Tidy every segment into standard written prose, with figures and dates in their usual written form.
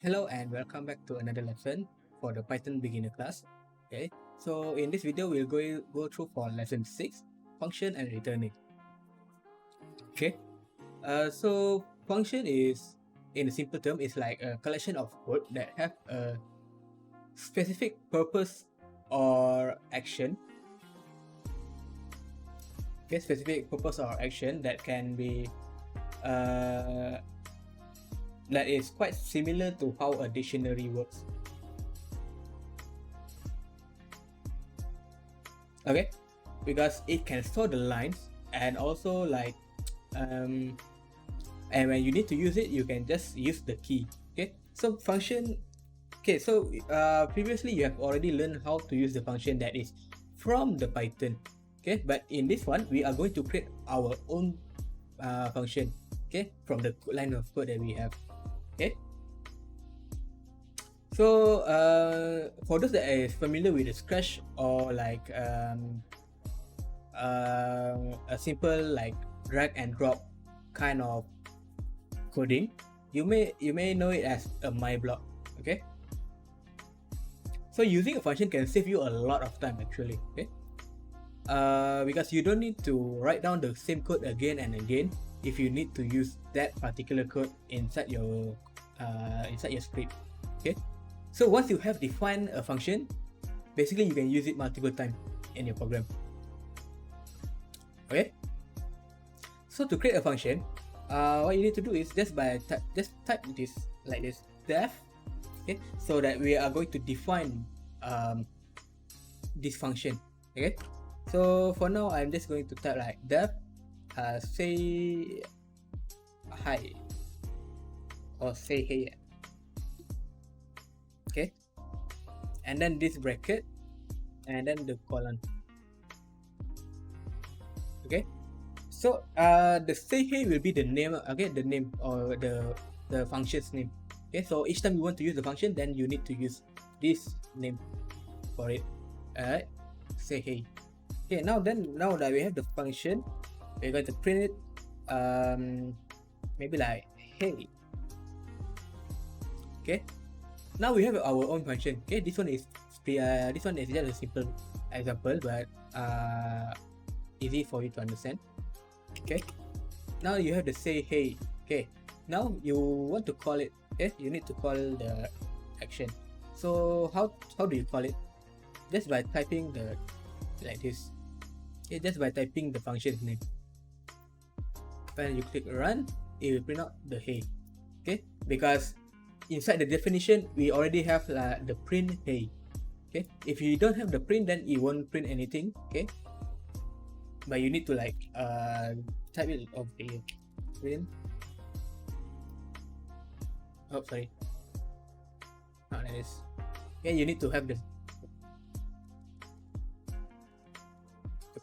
Hello and welcome back to another lesson for the Python beginner class. Okay, so in this video we'll go through for lesson 6, function and returning. Okay, so function is, in a simple term, is like a collection of code that have a specific purpose or action. Okay, specific purpose or action that can be that is quite similar to how a dictionary works. Okay, because it can store the lines and also and when you need to use it, you can just use the key. Okay, so function. Okay, so previously you have already learned how to use the function that is from the Python. Okay, but in this one we are going to create our own function. Okay, from the line of code that we have. Okay, so for those that is familiar with the Scratch or a simple like drag and drop kind of coding, you may know it as a MyBlock. Okay, so using a function can save you a lot of time actually. Okay, because you don't need to write down the same code again and again if you need to use that particular code inside your script. Okay, so once you have defined a function, basically you can use it multiple times in your program. Okay, so to create a function, what you need to do is just type this like this, def. Okay, so that we are going to define this function. Okay, so for now I'm just going to type like def say hi or say hey. Okay, and then this bracket and then the colon. Okay, so the say hey will be the name. Okay, the name or the function's name. Okay, so each time you want to use the function, then you need to use this name for it. Alright, say hey. Okay, now that we have the function, we're going to print it maybe like hey. Okay, now we have our own function. Okay, this one is just a simple example, but easy for you to understand. Okay, now you have the say hey. Okay, now you want to call it. Okay, you need to call the action. So how do you call it? Just by typing the like this. Okay, just by typing the function name. When you click run, it will print out the hey. Okay, because inside the definition we already have the print hey. Okay, if you don't have the print, then it won't print anything. Okay, but you need to type it over here. Print. Oh, sorry. Not like this. Okay, you need to have the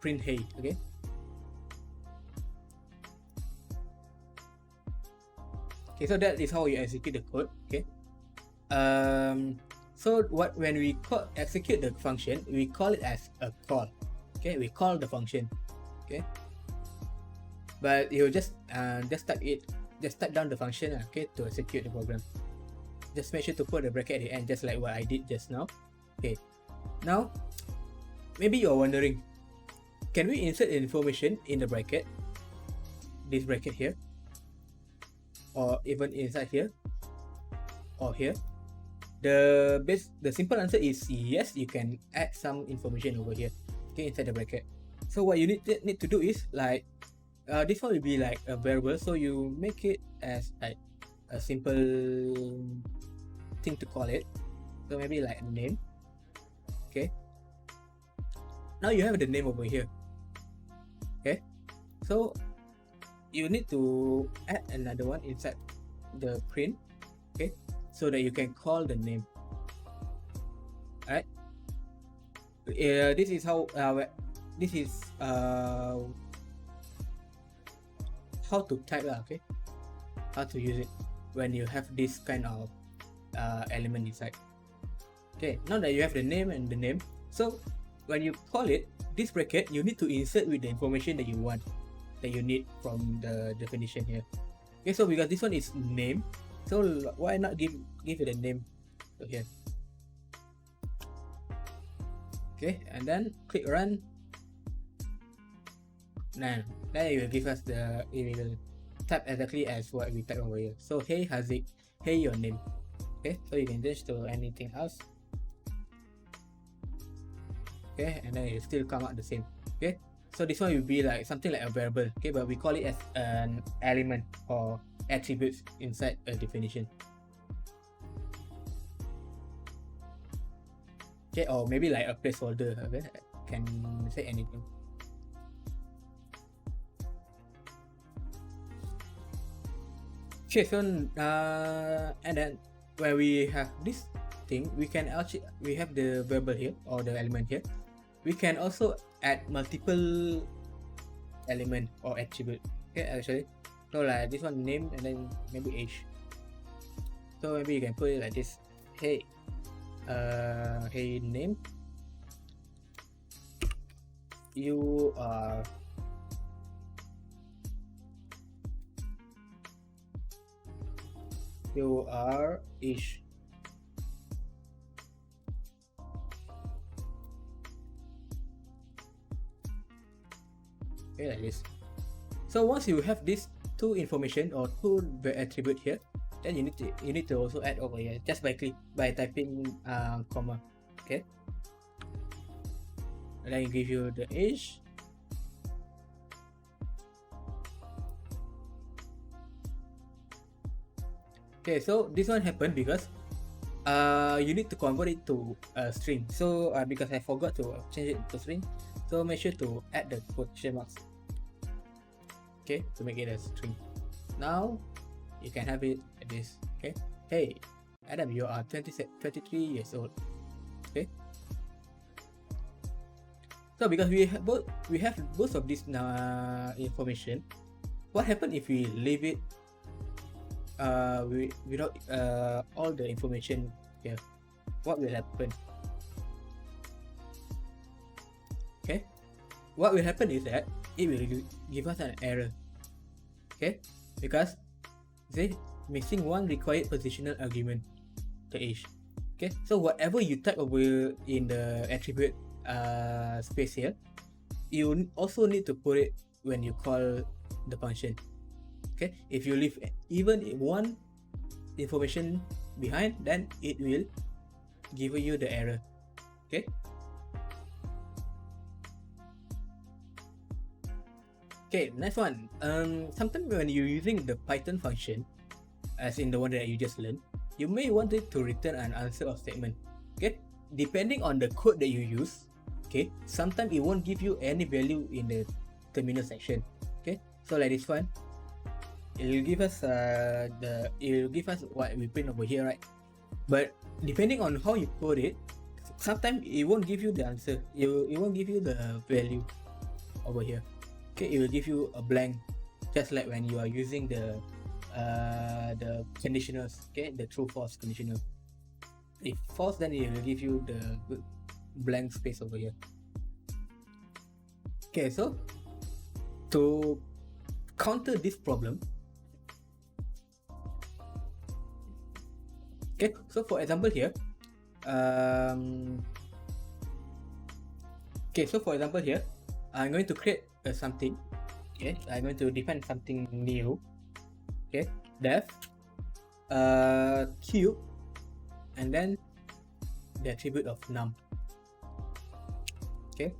print hey. Okay. Okay, so that is how you execute the code. Okay. So when we execute the function, we call it as a call. Okay, we call the function. Okay, but you just type down the function. Okay, to execute the program. Just make sure to put the bracket at the end, just like what I did just now. Okay, now maybe you're wondering, can we insert information in the bracket? This bracket here, or even inside here, or here? The simple answer is yes, you can add some information over here. Okay, inside the bracket. So what you need to do is this one will be like a variable, so you make it as like a simple thing to call it. So maybe like name. Okay, now you have the name over here. Okay, so you need to add another one inside the print. Okay, so that you can call the name. Alright, this is how how to type. Okay, how to use it when you have this kind of element inside. Okay, now that you have the name and the name, so when you call it, this bracket you need to insert with the information that you want, that you need from the definition here. Okay, so because this one is name, So why not give it a name here? Okay, and then click run. Now then it will give us it will type exactly as what we type over here. So hey Haziq, hey your name. Okay, so you can change to anything else. Okay, and then it still come out the same. Okay, so this one will be like something like a variable. Okay, but we call it as an element or attributes inside a definition. Okay, or maybe like a placeholder. Okay, can say anything. Okay, so and then where we have this thing, we can actually have the variable here or the element here. We can also add multiple element or attribute. Okay, actually, so like this one name and then maybe age. So maybe you can put it like this. Hey, hey name. You are age. Okay, like this. So once you have these two information or two attribute here, then you need to also add over here just by typing comma. Okay, and then it give you the age. Okay, so this one happened because you need to convert it to a string. So because I forgot to change it to string, so make sure to add the quotation marks. Okay, to make it a string. Now you can have it like this. Okay, hey Adam, you are 23 years old. Okay, so because we have both of this information, what happens if we leave it without all the information here? What will happen? Okay, what will happen is that it will give us an error. Okay, because they missing one required positional argument, the age. Okay, so whatever you type over in the attribute space here, you also need to put it when you call the function. Okay, if you leave even one information behind, then it will give you the error. Okay, okay, next one. Sometimes when you're using the Python function, as in the one that you just learned, you may want it to return an answer or statement. Okay, depending on the code that you use. Okay, sometimes it won't give you any value in the terminal section. Okay, so like this one, it will give us what we print over here, right? But depending on how you code it, sometimes it won't give you the answer. It won't give you the value over here. Okay, it will give you a blank, just like when you are using the conditionals. Okay, the true false conditional. If false, then it will give you the blank space over here. Okay, so to counter this problem, okay, so for example here, I'm going to create something. Okay, I'm going to define something new. Okay, def cube, and then the attribute of num. Okay,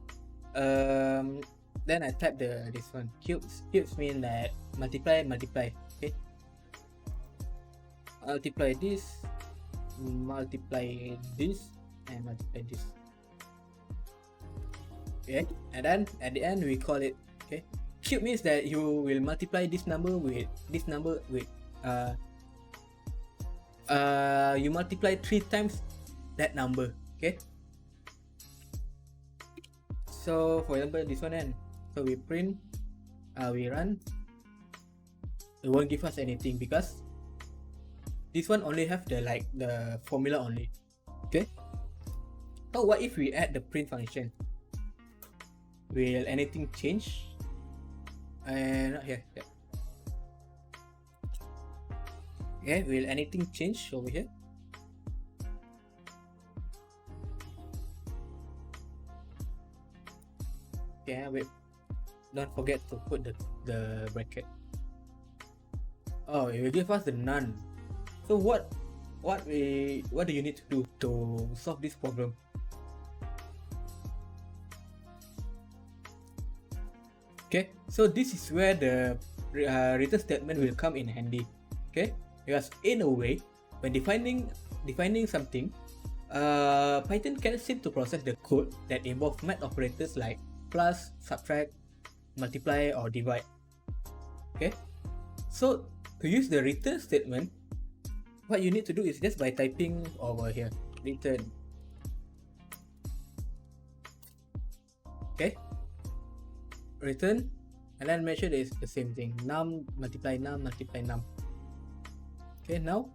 then I type this one. Cubes mean that multiply. Okay, multiply this, and multiply this. Okay, and then at the end we call it. Okay, cube means that you will multiply this number with you multiply 3 times that number. Okay, so for example this one, and so we print, we run, it won't give us anything because this one only have the formula only. Okay, so what if we add the print function? Will anything change? Not here. Yeah. Okay, will anything change over here? Okay, wait. Don't forget to put the bracket. Oh, it will give us the none. So what do you need to do to solve this problem? Okay, so this is where the return statement will come in handy. Okay, because in a way, when defining something, Python can seem to process the code that involve math operators like plus, subtract, multiply, or divide. Okay, so to use the return statement, what you need to do is just by typing over here return. Okay, return, and then make sure that it's the same thing, num multiply num multiply num. Okay, now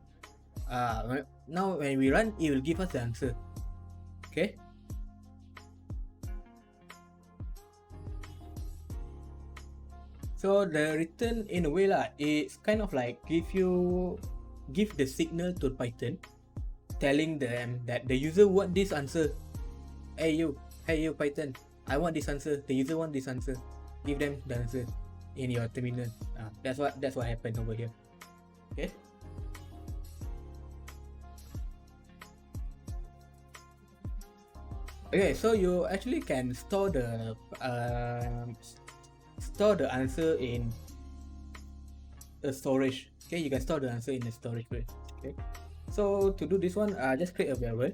when we run, it will give us the answer. Okay, so the return in a way it's kind of like give the signal to Python, telling them that the user want this answer. Hey you Python, I want this answer. The user want this answer. Give them the answer in your terminal. That's what happened over here. Okay. Okay, so you actually can store the answer in a storage. Okay, you can store the answer in a storage way. Okay, so to do this one, just create a variable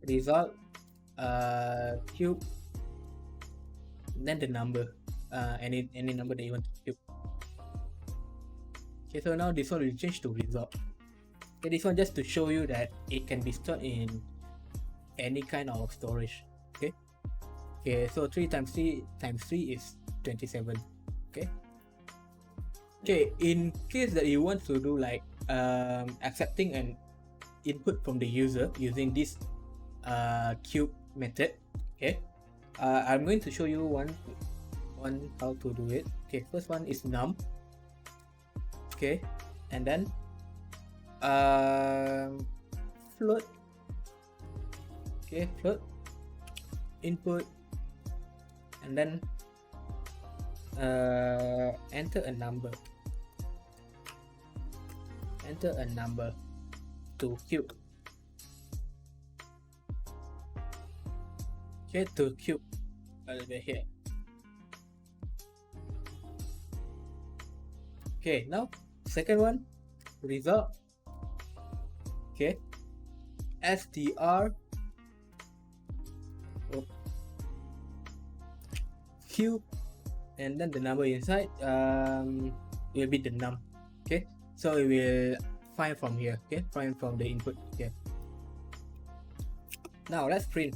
result cube, then the number, any number that you want to cube. Okay, so now this one will change to result. Okay, this one just to show you that it can be stored in any kind of storage. Okay, so 3 times 3 times 3 is 27. Okay, in case that you want to do like accepting an input from the user using this cube method. Okay, I'm going to show you one how to do it. Okay, first one is num. Okay, and then float. Okay, float input, and then enter a number to cube. Okay, to cube over here. Okay, now second one, result. Okay, str cube, and then the number inside will be the num. Okay, so we will find from here. Okay, find from the input. Okay, now let's print.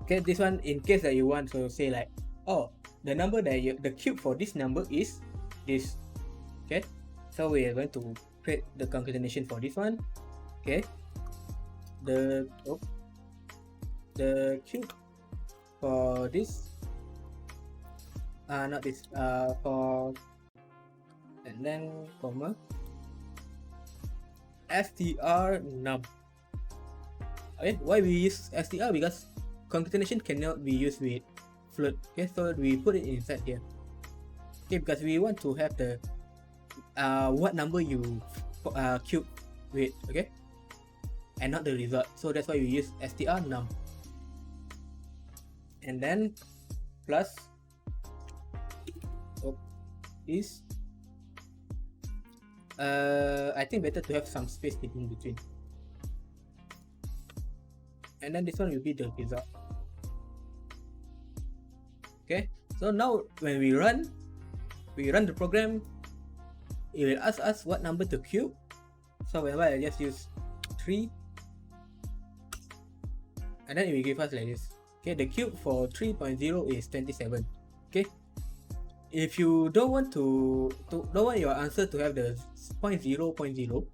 Okay, this one in case that you want to say like, oh, the number that the cube for this number is this. Okay, so we are going to create the concatenation for this one. Okay, the cube for this, not this, for, and then comma str num. Okay, why we use str? Because concatenation cannot be used with float. Okay, so we put it inside here. Okay, because we want to have the what number you cube with. Okay, and not the result, so that's why we use str num. And then plus is I think better to have some space in between, and then this one will be the result. Okay, so now when we run the program, it will ask us what number to cube. So whenever I just use 3, and then it will give us like this. Okay, the cube for 3.0 is 27. Okay, if you don't want your answer to have the 0.0,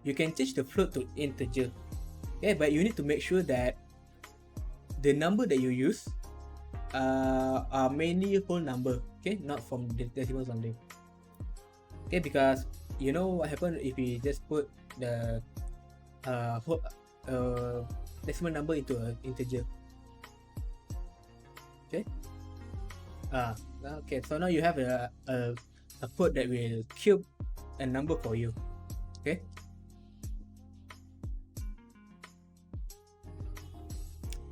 you can change the float to integer. Okay, but you need to make sure that the number that you use are mainly whole number. Okay, not from the decimal something. Okay, because you know what happened if we just put the whole decimal number into an integer? Okay. Okay. So now you have a code that will cube a number for you. Okay.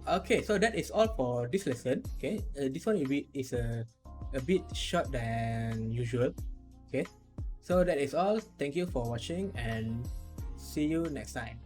Okay, so that is all for this lesson. Okay, this one is a bit short than usual. Okay, so that is all. Thank you for watching and see you next time.